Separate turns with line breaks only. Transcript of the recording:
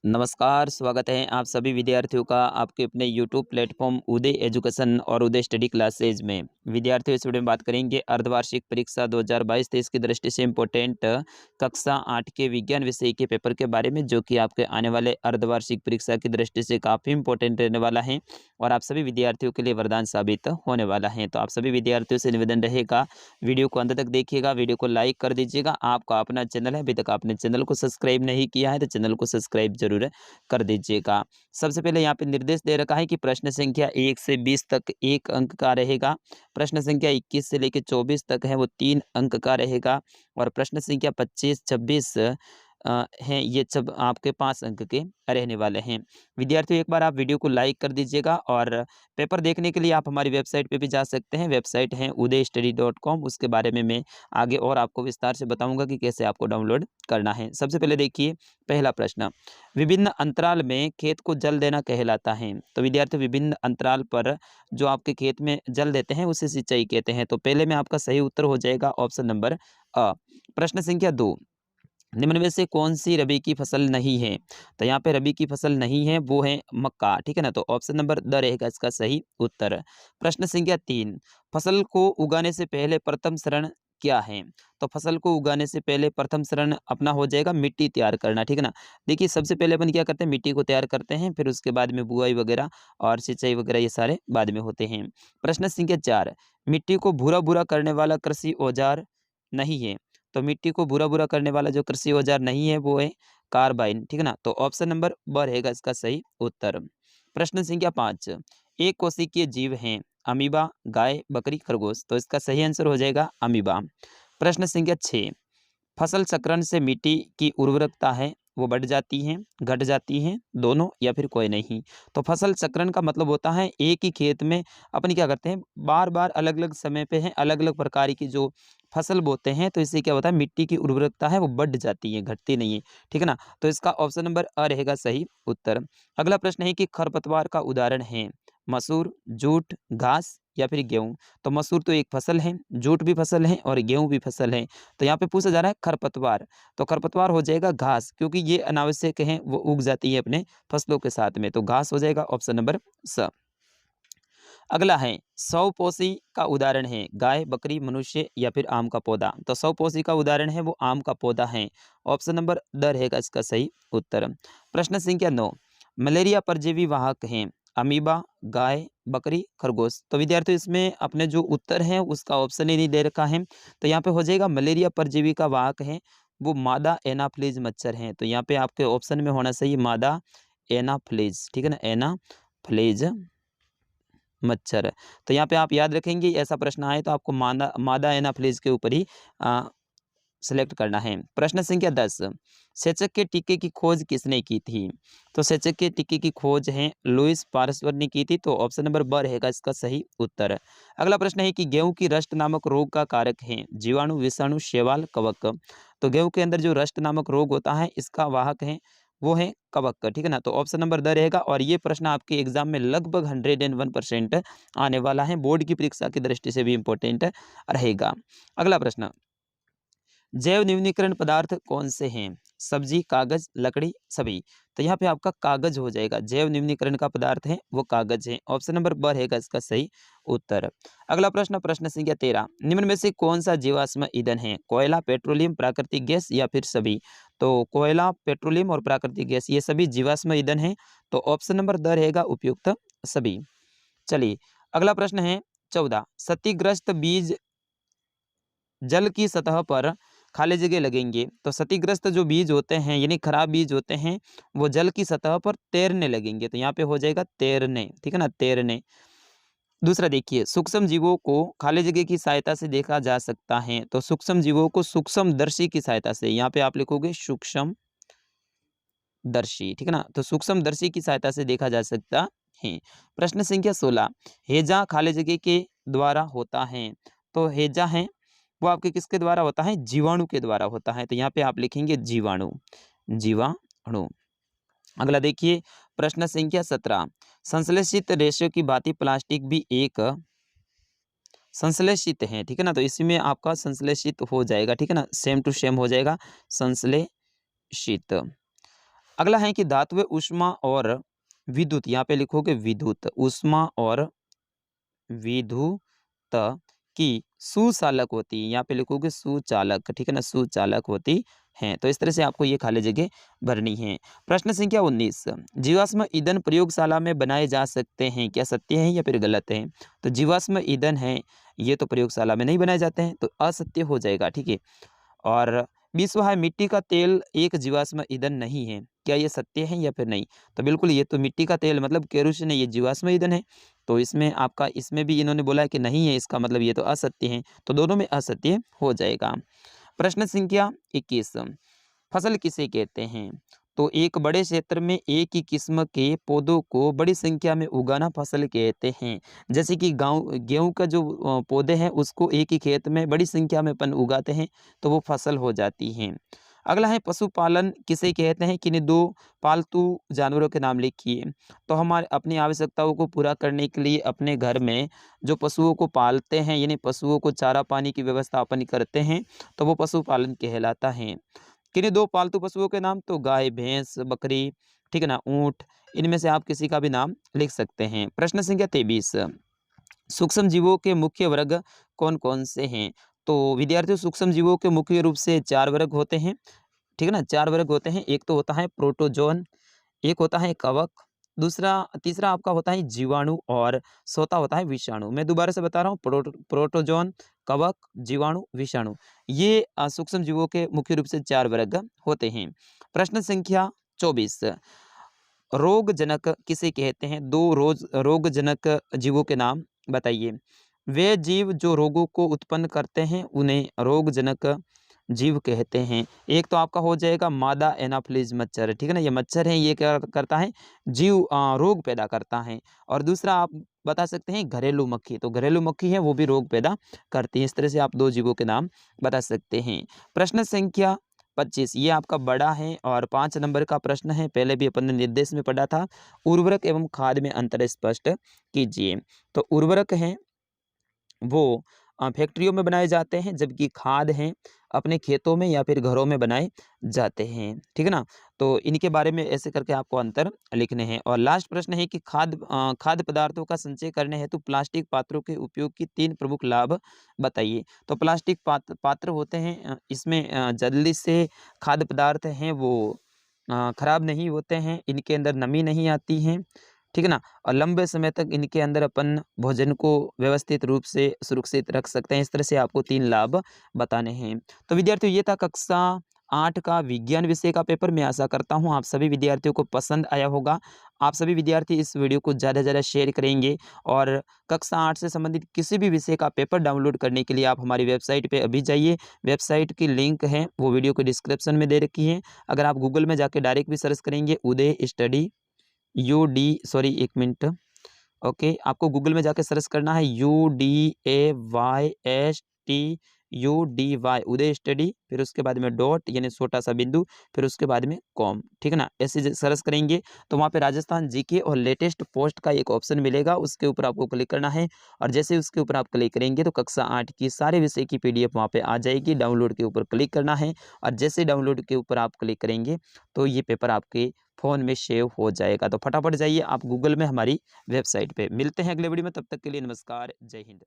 नमस्कार, स्वागत है आप सभी विद्यार्थियों का आपके अपने यूट्यूब प्लेटफॉर्म उदय एजुकेशन और उदय स्टडी क्लासेज में। विद्यार्थियों, इस वीडियो में बात करेंगे अर्धवार्षिक परीक्षा 2022-23 की दृष्टि से इम्पोर्टेंट कक्षा 8 के विज्ञान विषय के पेपर के बारे में, जो कि आपके आने वाले अर्धवार्षिक परीक्षा की दृष्टि से काफ़ी इंपॉर्टेंट रहने वाला है और आप सभी विद्यार्थियों के लिए वरदान साबित होने वाला है। तो आप सभी विद्यार्थियों से निवेदन रहेगा, वीडियो को अंत तक देखिएगा, वीडियो को लाइक कर दीजिएगा। आपका अपना चैनल है, अभी तक आपने चैनल को सब्सक्राइब नहीं किया है तो चैनल को सब्सक्राइब जरूर कर दीजिएगा। सबसे पहले यहाँ पे निर्देश दे रखा है कि प्रश्न संख्या 1 से 20 तक 1 अंक का रहेगा। प्रश्न संख्या 21 से लेकर 24 तक है वो 3 अंक का रहेगा और प्रश्न संख्या 25, 26 हैं, ये सब आपके 5 अंक के रहने वाले हैं। विद्यार्थियों, एक बार आप वीडियो को लाइक कर दीजिएगा और पेपर देखने के लिए आप हमारी वेबसाइट पे भी जा सकते हैं। वेबसाइट है udaystudy.com। उसके बारे में मैं आगे और आपको विस्तार से बताऊंगा कि कैसे आपको डाउनलोड करना है। सबसे पहले देखिए पहला प्रश्न, विभिन्न अंतराल में खेत को जल देना कहलाता है। तो विद्यार्थी, विभिन्न अंतराल पर जो आपके खेत में जल देते हैं उसे सिंचाई कहते हैं। तो पहले में आपका सही उत्तर हो जाएगा ऑप्शन नंबर अ। प्रश्न संख्या 2, निम्न में से कौन सी रबी की फसल नहीं है? तो यहाँ पे रबी की फसल नहीं है, वो है मक्का, ठीक है ना। तो ऑप्शन नंबर द रहेगा इसका सही उत्तर। प्रश्न संख्या 3, फसल को उगाने से पहले प्रथम चरण क्या है? तो फसल को उगाने से पहले प्रथम चरण अपना हो जाएगा मिट्टी तैयार करना, ठीक है ना। देखिए, सबसे पहले अपन क्या करते हैं, मिट्टी को तैयार करते हैं, फिर उसके बाद में बुआई वगैरह और सिंचाई वगैरह ये सारे बाद में होते हैं। प्रश्न संख्या 4, मिट्टी को भूरा भूरा करने वाला कृषि औजार नहीं है। तो मिट्टी को भूरा-भूरा करने वाला जो कृषि औजार नहीं है वो है कार्बाइन, ठीक है ना। तो ऑप्शन नंबर ब रहेगा इसका सही उत्तर। प्रश्न संख्या 5, एक कोशिकीय जीव हैं अमीबा, गाय, बकरी, खरगोश। तो इसका सही आंसर हो जाएगा अमीबा। प्रश्न संख्या 6, फसल चक्रण से मिट्टी की उर्वरकता है वो बढ़ जाती है, घट जाती है, दोनों या फिर कोई नहीं। तो फसल चक्रण का मतलब होता है एक ही खेत में अपन क्या करते हैं, बार बार अलग अलग समय पे है अलग अलग प्रकार की जो फसल बोते हैं, तो इससे क्या होता है मिट्टी की उर्वरकता है वो बढ़ जाती है, घटती नहीं है, ठीक है ना। तो इसका ऑप्शन नंबर अ रहेगा सही उत्तर। अगला प्रश्न है कि खरपतवार का उदाहरण है मसूर, जूट, घास या फिर गेहूं। तो मसूर तो एक फसल है, जूट भी फसल है और गेहूं भी फसल है। तो यहाँ पे पूछा जा रहा है खरपतवार, तो खरपतवार हो जाएगा घास, क्योंकि ये अनावश्यक है, वो उग जाती है अपने फसलों के साथ में। तो घास हो जाएगा ऑप्शन नंबर स। अगला है सौपोषी का उदाहरण है गाय, बकरी, मनुष्य या फिर आम का पौधा। तो सौपोषी का उदाहरण है वो आम का पौधा है। ऑप्शन नंबर द रहेगा इसका सही उत्तर। प्रश्न संख्या 9, मलेरिया परजीवी वाहक हैं अमीबा, गाय, बकरी, खरगोश। तो विद्यार्थियों, इसमें अपने जो उत्तर है उसका ऑप्शन ही नहीं दे रखा है। तो यहाँ पे हो जाएगा मलेरिया परजीवी का वाहक है वो मादा एनाफ्लीज मच्छर हैं। तो यहाँ पे आपके ऑप्शन में होना चाहिए मादा एनाफ्लीज, ठीक है ना, एनाफ्लीज मच्छर। तो यहाँ पे आप याद रखेंगे, ऐसा प्रश्न आए तो आपको मादा मादा एनाफ्लीज के ऊपर ही सेलेक्ट करना है। प्रश्न संख्या 10, सेचक के टीके की खोज किसने की थी? तो सेचक के टीके की खोज है लुइस पार्सवर ने की थी। तो ऑप्शन नंबर ब रहेगा इसका सही उत्तर। अगला प्रश्न है कि गेहूं की रस्ट नामक रोग का कारक है जीवाणु, विषाणु, शैवाल, कवक। तो गेहूं के अंदर जो रस्ट नामक रोग होता है इसका वाहक है वो है कवक, ठीक है ना। तो ऑप्शन नंबर द रहेगा और ये प्रश्न आपके एग्जाम में लगभग 101% आने वाला है, बोर्ड की परीक्षा की दृष्टि से भी इंपॉर्टेंट रहेगा। अगला प्रश्न, जैव न्यूनीकरण पदार्थ कौन से हैं? सब्जी, कागज, लकड़ी, सभी। तो यहाँ पे आपका कागज हो जाएगा, जैव न्यूनीकरण का पदार्थ है वो कागज है। ऑप्शन नंबर ब रहेगा इसका सही उत्तर। अगला प्रश्न, प्रश्न संख्या 13, निम्न में से कौन सा जीवाश्म ईंधन है? कोयला, पेट्रोलियम, प्राकृतिक गैस या फिर सभी। तो कोयला, पेट्रोलियम और प्राकृतिक गैस ये सभी जीवाश्म ईंधन है। तो ऑप्शन नंबर द रहेगा उपयुक्त सभी। चलिए, अगला प्रश्न है 14, क्षतिग्रस्त बीज जल की सतह पर खाली जगह लगेंगे। तो क्षतिग्रस्त जो बीज होते हैं यानी खराब बीज होते हैं वो जल की सतह पर तैरने लगेंगे। तो यहाँ पे हो जाएगा तैरने, ठीक है ना, तैरने। दूसरा देखिए, सूक्ष्म जीवों को खाली जगह की सहायता से देखा जा सकता है। तो सूक्ष्म जीवों को सूक्ष्मदर्शी की सहायता से, यहाँ पे आप लिखोगे सूक्ष्म दर्शी, ठीक है ना। तो सूक्ष्मदर्शी की सहायता से देखा जा सकता है। प्रश्न संख्या 16, हेजा खाली जगह के द्वारा होता है। तो हेजा है वो आपके किसके द्वारा होता है? जीवाणु के द्वारा होता है। तो यहाँ पे आप लिखेंगे जीवाणु, जीवाणु। अगला देखिए, प्रश्न संख्या 17, संश्लेषित रेशों की भांति प्लास्टिक भी एक संश्लेषित है, ठीक है ना। तो इसी में आपका संश्लेषित हो जाएगा, ठीक है ना, सेम टू सेम हो जाएगा संश्लेषित। अगला है कि धातु ऊष्मा और विद्युत, यहाँ पे लिखोगे विद्युत, ऊष्मा और विद्युत की सुचालक होती है, यहाँ पे लिखोगे सुचालक, ठीक है ना, सुचालक होती हैं। तो इस तरह से आपको ये खाली जगह भरनी है। प्रश्न संख्या 19, जीवाश्म ईंधन प्रयोगशाला में बनाए जा सकते हैं, क्या सत्य है या फिर गलत है? तो जीवाश्म ईंधन है ये तो प्रयोगशाला में नहीं बनाए जाते हैं, तो असत्य हो जाएगा, ठीक है। और 20वां है मिट्टी का तेल एक जीवाश्म ईंधन नहीं है, क्या ये सत्य है या फिर नहीं? तो बिल्कुल ये तो मिट्टी का तेल मतलब केरोसिन है, ये जीवाश्म ईंधन है। तो इसमें आपका इसमें भी इन्होंने बोला है कि नहीं है, इसका मतलब ये तो असत्य है, तो दोनों में असत्य हो जाएगा। प्रश्न संख्या 21, फसल किसे कहते हैं? तो एक बड़े क्षेत्र में एक ही किस्म के पौधों को बड़ी संख्या में उगाना फसल कहते हैं। जैसे कि गेहूं का जो पौधे हैं उसको एक ही खेत में बड़ी संख्या में अपन उगाते हैं तो वो फसल हो जाती हैं। अगला है पशुपालन किसे कहते हैं? किन्हीं दो पालतू जानवरों के नाम लिखिए। तो हमारे अपनी आवश्यकताओं को पूरा करने के लिए अपने घर में जो पशुओं को पालते हैं, यानी पशुओं को चारा पानी की व्यवस्था अपन करते हैं, तो वो पशुपालन कहलाता है। किन्हीं दो पालतू पशुओं के नाम, तो गाय, भैंस, बकरी, ठीक है ना, ऊंट, इनमें से आप किसी का भी नाम लिख सकते हैं। प्रश्न संख्या 23, सूक्ष्म जीवों के मुख्य वर्ग कौन कौन से हैं? तो विद्यार्थियों सूक्ष्म जीवों के मुख्य रूप से 4 वर्ग होते हैं, ठीक है ना, 4 वर्ग होते हैं। एक तो होता है प्रोटोजोन, एक होता है कवक, दूसरा तीसरा आपका होता है जीवाणु और चौथा होता है विषाणु। मैं दोबारा से बता रहा हूँ, प्रोटोजोन, कवक, जीवाणु, विषाणु, ये सूक्ष्म जीवों के मुख्य रूप से 4 वर्ग होते हैं। प्रश्न संख्या 24, रोगजनक किसे कहते हैं? दो रोगजनक जीवों के नाम बताइए। वे जीव जो रोगों को उत्पन्न करते हैं उन्हें रोगजनक जीव कहते हैं। एक तो आपका हो जाएगा मादा एनाफ्लिज मच्छर, ठीक है ना, ये मच्छर है, ये क्या करता है, जीव रोग पैदा करता है। और दूसरा आप बता सकते हैं घरेलू मक्खी, तो घरेलू मक्खी है वो भी रोग पैदा करती है। इस तरह से आप 2 जीवों के नाम बता सकते हैं। प्रश्न संख्या 25, ये आपका बड़ा है और 5 नंबर का प्रश्न है, पहले भी अपन ने निर्देश में पढ़ा था। उर्वरक एवं खाद में अंतर स्पष्ट कीजिए। तो उर्वरक है वो फैक्ट्रियों में बनाए जाते हैं, जबकि खाद हैं अपने खेतों में या फिर घरों में बनाए जाते हैं, ठीक है ना। तो इनके बारे में ऐसे करके आपको अंतर लिखने हैं। और लास्ट प्रश्न है कि खाद्य पदार्थों का संचय करने हेतु प्लास्टिक पात्रों के उपयोग की 3 प्रमुख लाभ बताइए। तो प्लास्टिक पात्र होते हैं, इसमें जल्दी से खाद्य पदार्थ हैं वो खराब नहीं होते हैं, इनके अंदर नमी नहीं आती है, ठीक है ना, और लंबे समय तक इनके अंदर अपन भोजन को व्यवस्थित रूप से सुरक्षित रख सकते हैं। इस तरह से आपको 3 लाभ बताने हैं। तो विद्यार्थियों ये था कक्षा 8 का विज्ञान विषय का पेपर। मैं आशा करता हूँ आप सभी विद्यार्थियों को पसंद आया होगा। आप सभी विद्यार्थी इस वीडियो को ज़्यादा से ज़्यादा शेयर करेंगे और कक्षा 8 से संबंधित किसी भी विषय का पेपर डाउनलोड करने के लिए आप हमारी वेबसाइट पे अभी जाइए। वेबसाइट की लिंक है वो वीडियो के डिस्क्रिप्शन में दे रखी है। अगर आप गूगल में जाके डायरेक्ट भी सर्च करेंगे उदय स्टडी एक मिनट, ओके, आपको गूगल में जाके सर्च करना है UDAYSTUDY उदय स्टडी, फिर उसके बाद में डॉट यानी छोटा सा बिंदु, फिर उसके बाद में कॉम, ठीक है ना। ऐसे सर्च करेंगे तो वहाँ पे राजस्थान जीके और लेटेस्ट पोस्ट का एक ऑप्शन मिलेगा, उसके ऊपर आपको क्लिक करना है। और जैसे ही उसके ऊपर आप क्लिक करेंगे तो कक्षा 8 की सारे विषय की PDF वहाँ पे आ जाएगी। डाउनलोड के ऊपर क्लिक करना है और जैसे डाउनलोड के ऊपर आप क्लिक करेंगे तो ये पेपर आपके फ़ोन में सेव हो जाएगा। तो फटाफट जाइए आप गूगल में हमारी वेबसाइट पे। मिलते हैं अगले वीडियो में, तब तक के लिए नमस्कार, जय हिंद।